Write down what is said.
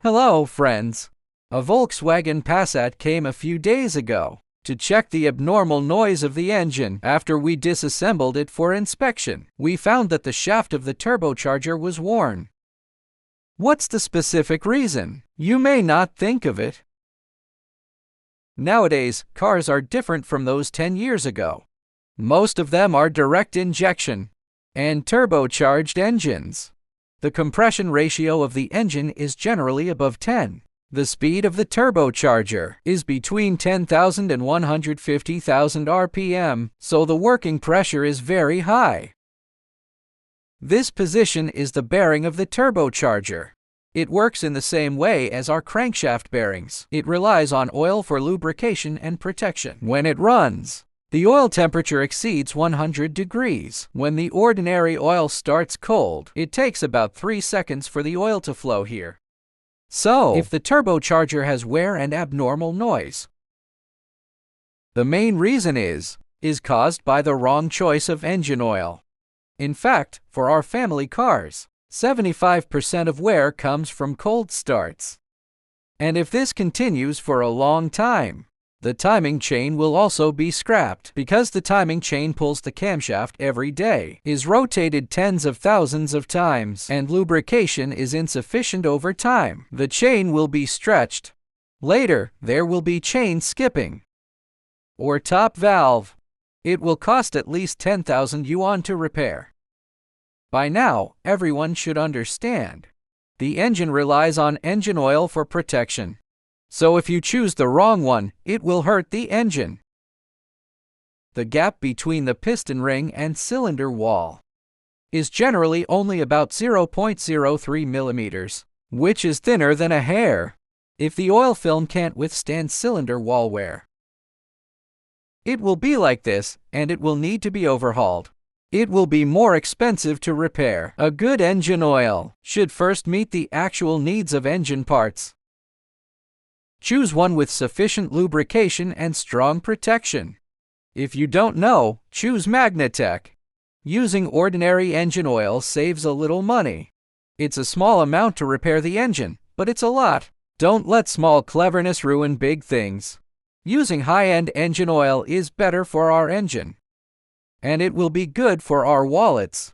Hello, friends. A Volkswagen Passat came a few days ago to check the abnormal noise of the engine. After we disassembled it for inspection, we found that the shaft of the turbocharger was worn. What's the specific reason? You may not think of it. Nowadays, cars are different from those 10 years ago. Most of them are direct injection and turbocharged engines. The compression ratio of the engine is generally above 10. The speed of the turbocharger is between 10,000 and 150,000 RPM, so the working pressure is very high. This position is the bearing of the turbocharger. It works in the same way as our crankshaft bearings. It relies on oil for lubrication and protection. When it runs, the oil temperature exceeds 100 degrees. When the ordinary oil starts cold, it takes about 3 seconds for the oil to flow here. So, if the turbocharger has wear and abnormal noise, the main reason is caused by the wrong choice of engine oil. In fact, for our family cars, 75% of wear comes from cold starts. And if this continues for a long time, the timing chain will also be scrapped. Because the timing chain pulls the camshaft every day, is rotated tens of thousands of times, and lubrication is insufficient over time, the chain will be stretched. Later, there will be chain skipping or top valve. It will cost at least 10,000 yuan to repair. By now, everyone should understand. The engine relies on engine oil for protection. So if you choose the wrong one, it will hurt the engine. The gap between the piston ring and cylinder wall is generally only about 0.03 millimeters, which is thinner than a hair. If the oil film can't withstand cylinder wall wear, it will be like this, and it will need to be overhauled. It will be more expensive to repair. A good engine oil should first meet the actual needs of engine parts. Choose one with sufficient lubrication and strong protection. If you don't know, choose Magnatech. Using ordinary engine oil saves a little money. It's a small amount to repair the engine, but it's a lot. Don't let small cleverness ruin big things. Using high-end engine oil is better for our engine, and it will be good for our wallets.